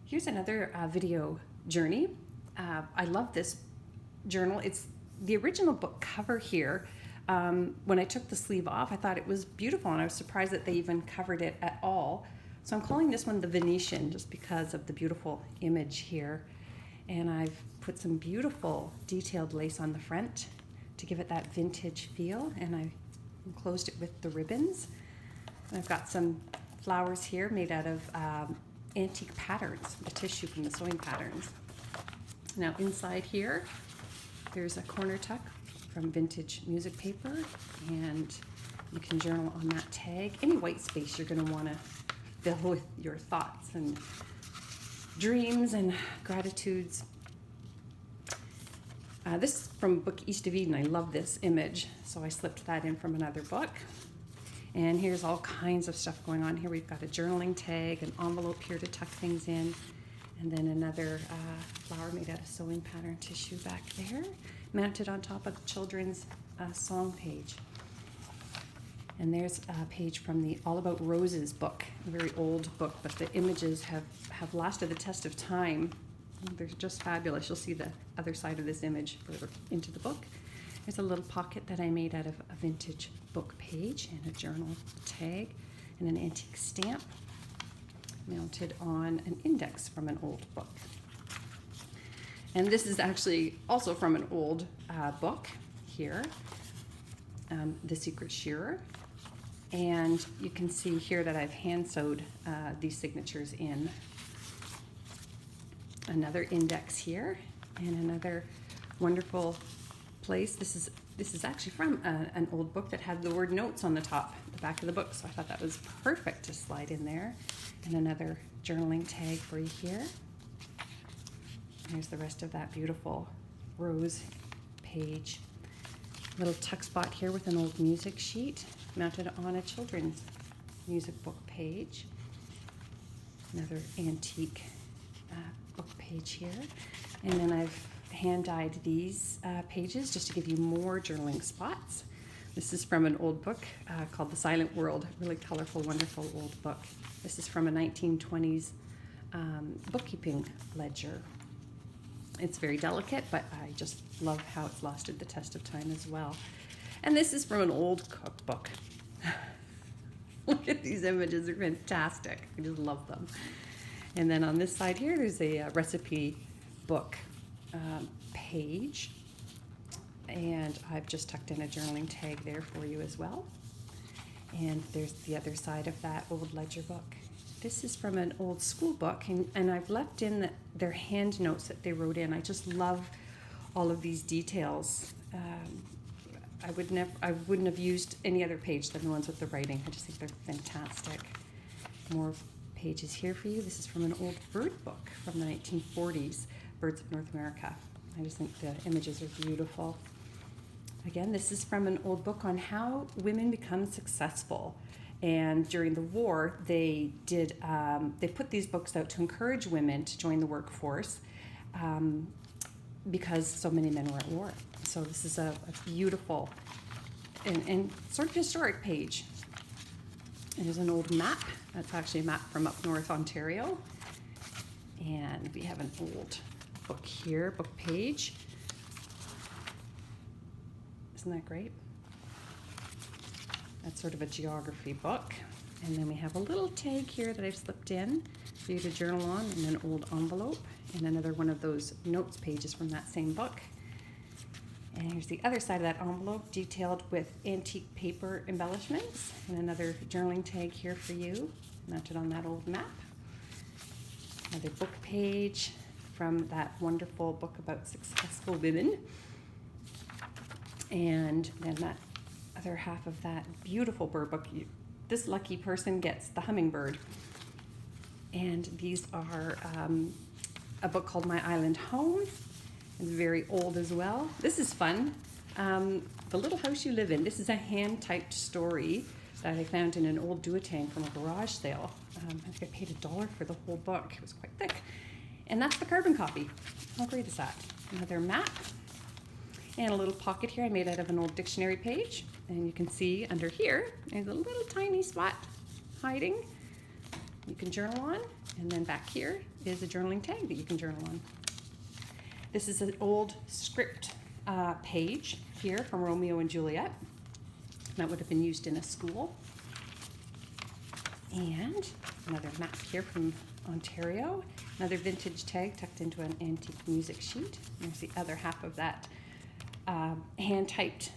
Here's another video journey. I love this journal. It's the original book cover here. When I took the sleeve off, I thought it was beautiful, and I was surprised that they even covered it at all. So I'm calling this one the Venetian just because of the beautiful image here. And I've put some beautiful detailed lace on the front to give it that vintage feel, and I enclosed it with the ribbons. And I've got some flowers here made out of antique patterns, the tissue from the sewing patterns. Now inside here, there's a corner tuck from vintage music paper, and you can journal on that tag. Any white space you're going to want to fill with your thoughts and dreams and gratitudes. This is from book East of Eden. I love this image, so I slipped that in from another book. And here's all kinds of stuff going on here. We've got a journaling tag, an envelope here to tuck things in, and then another flower made out of sewing pattern tissue back there, mounted on top of the children's song page. And there's a page from the All About Roses book, a very old book, but the images have lasted the test of time. They're just fabulous. You'll see the other side of this image further into the book. There's a little pocket that I made out of a vintage book page and a journal tag and an antique stamp mounted on an index from an old book. And this is actually also from an old book here, The Secret Shearer. And you can see here that I've hand sewed these signatures in. Another index here and another wonderful place. This is actually from an old book that had the word notes on the top, the back of the book, so I thought that was perfect to slide in there. And another journaling tag for you here. There's the rest of that beautiful rose page. Little tuck spot here with an old music sheet mounted on a children's music book page. Another antique book page here. And then I've hand dyed these pages just to give you more journaling spots. This is from an old book called The Silent World, really colorful, wonderful old book. This is from a 1920s bookkeeping ledger. It's very delicate, but I just love how it's lasted the test of time as well. And this is from an old cookbook. Look at these images, they're fantastic. I just love them. And then on this side here, there's a recipe book page. And I've just tucked in a journaling tag there for you as well. And there's the other side of that old ledger book. This is from an old school book, and I've left in their hand notes that they wrote in. I just love all of these details. I wouldn't have used any other page than the ones with the writing. I just think they're fantastic. More pages here for you. This is from an old bird book from the 1940s, Birds of North America. I just think the images are beautiful. Again, this is from an old book on how women become successful. And during the war, they put these books out to encourage women to join the workforce because so many men were at war. So this is a beautiful and sort of historic page. And there's an old map. That's actually a map from up north Ontario. And we have an old book here, book page. Isn't that great? That's sort of a geography book. And then we have a little tag here that I've slipped in for you to journal on, and an old envelope, and another one of those notes pages from that same book. And here's the other side of that envelope, detailed with antique paper embellishments, and another journaling tag here for you, mounted on that old map. Another book page from that wonderful book about successful women. And then that other half of that beautiful bird book. This lucky person gets the hummingbird. And these are a book called My Island Home. It's very old as well. This is fun. The Little House You Live In. This is a hand-typed story that I found in an old duotang from a garage sale. I think I paid $1 for the whole book. It was quite thick. And that's the carbon copy. How great is that? Another map. And a little pocket here I made out of an old dictionary page. And you can see under here, there's a little tiny spot hiding. You can journal on. And then back here is a journaling tag that you can journal on. This is an old script page here from Romeo and Juliet. That would have been used in a school. And another map here from Ontario. Another vintage tag tucked into an antique music sheet. There's the other half of that hand-typed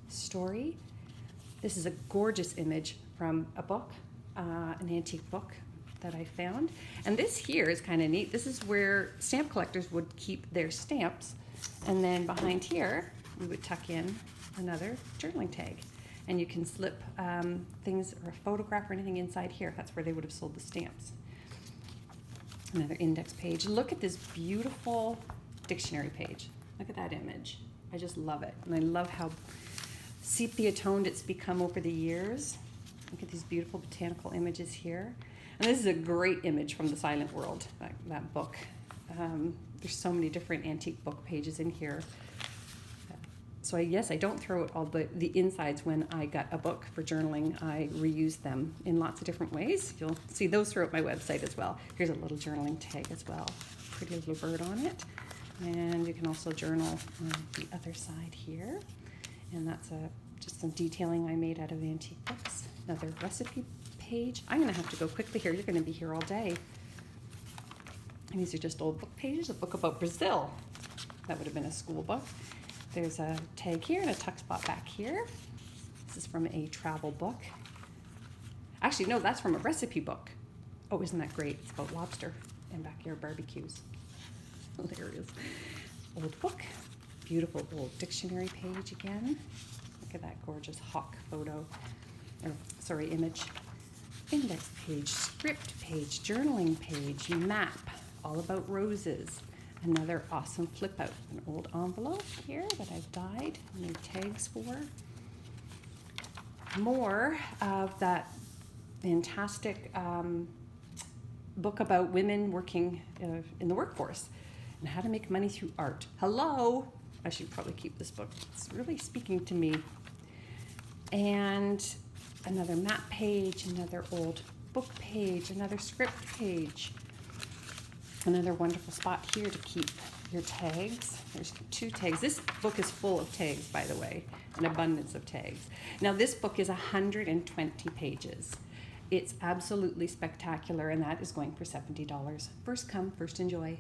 story. This is a gorgeous image from a book, an antique book that I found. And this here is kind of neat. This is where stamp collectors would keep their stamps. And then behind here, we would tuck in another journaling tag. And you can slip things or a photograph or anything inside here. That's where they would have sold the stamps. Another index page. Look at this beautiful dictionary page. Look at that image. I just love it. And I love how sepia toned it's become over the years. Look at these beautiful botanical images here. And this is a great image from the Silent World, that book. There's so many different antique book pages in here. So yes, I don't throw out all the insides when I got a book for journaling. I reuse them in lots of different ways. You'll see those throughout my website as well. Here's a little journaling tag as well. Pretty little bird on it. And you can also journal on the other side here. And that's just some detailing I made out of antique books. Another recipe page. I'm going to have to go quickly here. You're going to be here all day. And these are just old book pages. A book about Brazil. That would have been a school book. There's a tag here and a tuck spot back here. This is from a travel book. Actually, no, that's from a recipe book. Oh, isn't that great? It's about lobster and backyard barbecues. Hilarious. Old book. Beautiful old dictionary page again. Look at that gorgeous hawk photo. Image. Index page, script page, journaling page, map, all about roses. Another awesome flip out, an old envelope here that I've dyed, made tags for. More of that fantastic book about women working in the workforce and how to make money through art. Hello! I should probably keep this book. It's really speaking to me. And another map page, another old book page, another script page. Another wonderful spot here to keep your tags. There's 2 tags. This book is full of tags, by the way, an abundance of tags. Now, this book is 120 pages. It's absolutely spectacular, and that is going for $70. First come, first enjoy.